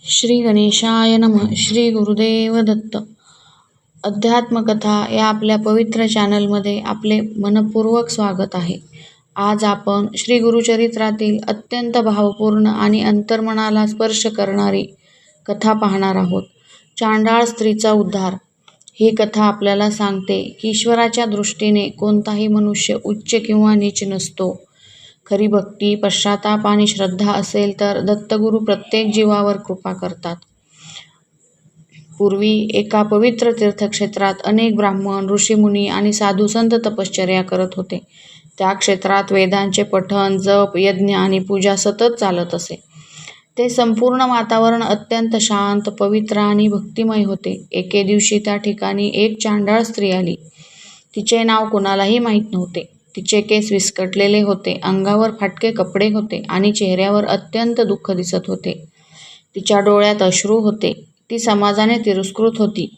श्री गणेशाय नमः. श्री गुरुदेव दत्त. अध्यात्मकथा या आपल्या पवित्र चॅनलमध्ये आपले मनपूर्वक स्वागत आहे. आज आपण श्री गुरुचरित्रातील अत्यंत भावपूर्ण आणि अंतर्मनाला स्पर्श करणारी कथा पाहणार आहोत. चांडाळ स्त्रीचा उद्धार. ही कथा आपल्याला सांगते की ईश्वराच्या दृष्टीने कोणताही मनुष्य उच्च किंवा नीच नसतो. खरी भक्ती, पश्चाताप आणि श्रद्धा असेल तर दत्तगुरू प्रत्येक जीवावर कृपा करतात. पूर्वी एका पवित्र तीर्थक्षेत्रात अनेक ब्राह्मण, ऋषीमुनी आणि साधू संत तपश्चर्या करत होते. त्या क्षेत्रात वेदांचे पठण, जप, यज्ञ आणि पूजा सतत चालत असे. ते संपूर्ण वातावरण अत्यंत शांत, पवित्र आणि भक्तिमय होते. एके दिवशी त्या ठिकाणी एक चांडाळ स्त्री आली. तिचे नाव कोणालाही माहीत नव्हते. तिचे केस विस्कटलेले होते, अंगावर फाटके कपडे होते आणि चेहऱ्यावर अत्यंत दुःख दिसत होते. तिच्या डोळ्यात अश्रू होते. ती समाजाने तिरस्कृत होती.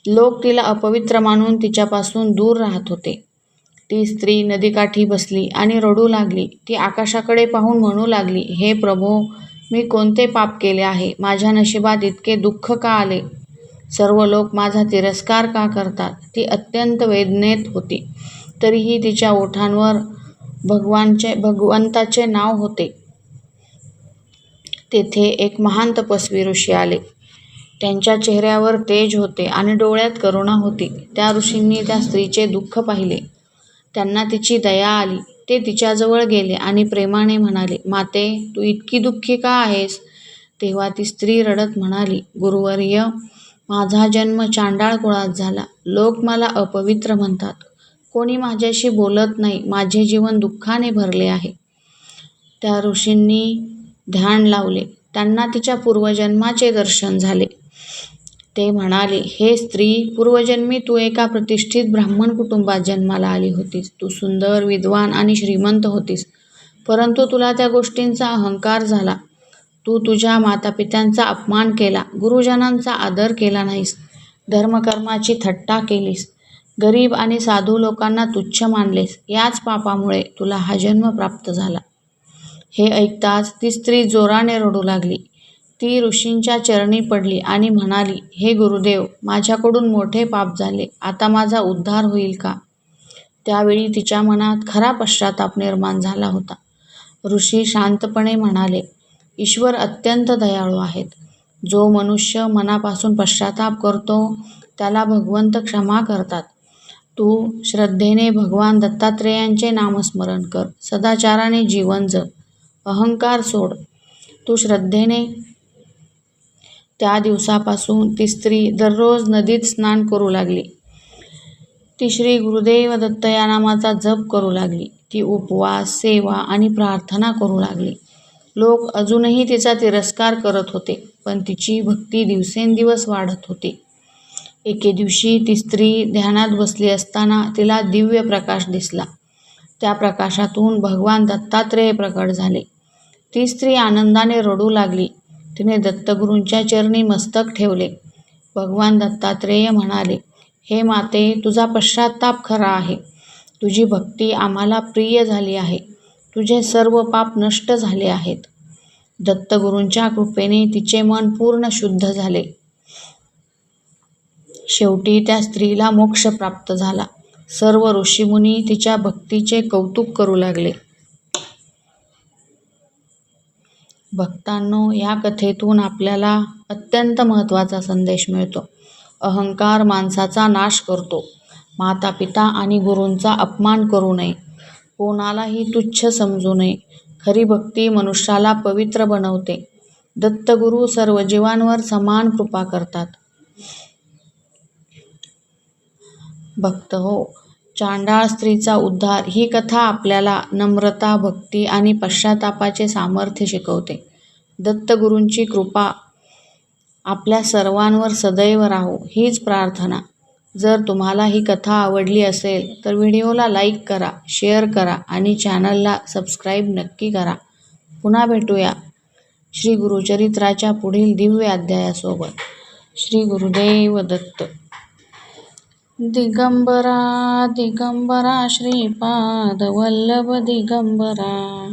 लोक तिला अपवित्र मानून तिच्यापासून दूर राहत होते. ती स्त्री नदीकाठी बसली आणि रडू लागली. ती आकाशाकडे पाहून म्हणू लागली, हे प्रभो, मी कोणते पाप केले आहे? माझ्या नशिबात इतके दुःख का आले? सर्व लोक माझा तिरस्कार का करतात? ती अत्यंत वेदनेत होती. तरीही तिच्या ओठांवर भगवंताचे नाव होते. तेथे एक महान तपस्वी ऋषी आले. त्यांच्या चेहऱ्यावर तेज होते आणि डोळ्यात करुणा होती. त्या ऋषींनी त्या स्त्रीचे दुःख पाहिले. त्यांना तिची दया आली. ते तिच्याजवळ गेले आणि प्रेमाने म्हणाले, माते, तू इतकी दुःखी का आहेस? तेव्हा ती स्त्री रडत म्हणाली, गुरुवर्य, माझा जन्म चांडाळ कुळात झाला. लोक मला अपवित्र म्हणतात. कोणी माझ्याशी बोलत नाही. माझे जीवन दुःखाने भरले आहे. त्या ऋषींनी ध्यान लावले. त्यांना तिच्या पूर्वजन्माचे दर्शन झाले. ते म्हणाले, हे स्त्री, पूर्वजन्मी तू एका प्रतिष्ठित ब्राह्मण कुटुंबात जन्माला आली होतीस. तू सुंदर, विद्वान आणि श्रीमंत होतीस. परंतु तुला त्या गोष्टींचा अहंकार झाला. तू तुझ्या मातापित्यांचा अपमान केला, गुरुजनांचा आदर केला नाहीस, धर्मकर्माची थट्टा केलीस, गरीब आणि साधू लोकांना तुच्छ मानलेस. याच पापामुळे तुला हा जन्म प्राप्त झाला. हे ऐकताच ती स्त्री जोराने रडू लागली. ती ऋषींच्या चरणी पडली आणि म्हणाली, हे गुरुदेव, माझ्याकडून मोठे पाप झाले. आता माझा उद्धार होईल का? त्यावेळी तिच्या मनात खरा पश्चाताप निर्माण झाला होता. ऋषी शांतपणे म्हणाले, ईश्वर अत्यंत दयाळू आहेत. जो मनुष्य मनापासून पश्चाताप करतो त्याला भगवंत क्षमा करतात. तू श्रद्धेने भगवान दत्तात्रेयांचे नामस्मरण कर. सदाचाराने जीवन जग. अहंकार सोड. तू श्रद्धेने. त्या दिवसापासून ती स्त्री दररोज नदीत स्नान करू लागली. ती श्री गुरुदेव दत्त या नामाचा जप करू लागली. ती उपवास, सेवा आणि प्रार्थना करू लागली. लोक अजूनही तिचा तिरस्कार करत होते, पण तिची भक्ती दिवसेंदिवस वाढत होती. एके दिवशी ती स्त्री ध्यानात बसली असताना तिला दिव्य प्रकाश दिसला. त्या प्रकाशातून भगवान दत्तात्रेय प्रकट झाले. ती स्त्री आनंदाने रडू लागली. तिने दत्तगुरूंच्या चरणी मस्तक ठेवले. भगवान दत्तात्रेय म्हणाले, हे माते, तुझा पश्चाताप खरा आहे. तुझी भक्ती आम्हाला प्रिय झाली आहे. तुझे सर्व पाप नष्ट झाले आहेत. दत्तगुरूंच्या कृपेने तिचे मन पूर्ण शुद्ध झाले. शेवटी त्या स्त्रीला मोक्ष प्राप्त झाला. सर्व ऋषीमुनी तिच्या भक्तीचे कौतुक करू लागले. भक्तांनो, या कथेतून आपल्याला अत्यंत महत्त्वाचा संदेश मिळतो. अहंकार माणसाचा नाश करतो. मातापिता आणि गुरूंचा अपमान करू नये. कोणालाही तुच्छ समजू नये. खरी भक्ती मनुष्याला पवित्र बनवते. दत्तगुरू सर्व जीवांवर समान कृपा करतात. भक्त हो, चांडाळ स्त्रीचा उद्धार ही कथा आपल्याला नम्रता, भक्ती आणि पश्चातापाचे सामर्थ्य शिकवते. दत्तगुरूंची कृपा आपल्या सर्वांवर सदैव राहो, हीच प्रार्थना. जर तुम्हाला ही कथा आवडली असेल तर व्हिडिओला लाईक करा, शेअर करा आणि चॅनलला सबस्क्राईब नक्की करा. पुन्हा भेटूया श्री गुरुचरित्राच्या पुढील दिव्य अध्यायासोबत. श्री गुरुदेव दत्त. दिगंबरा दिगंबरा श्रीपाद वल्लभ दिगंबरा.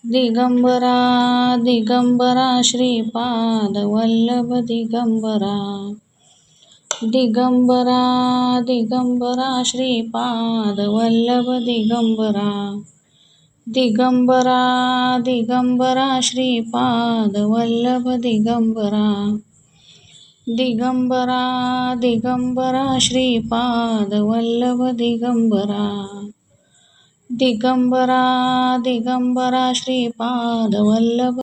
दिगंबरा दिगंबरा श्रीपाद वल्लभ दिगंबरा. दिगंबरा दिगंबरा श्रीपाद वल्लभ दिगंबरा. दिगंबरा दिगंबरा श्रीपाद वल्लभ दिगंबरा. दिगंबरा दिगंबरा श्रीपाद वल्लभ दिगंबरा. दिगंबरा दिगंबरा श्रीपाद वल्लभ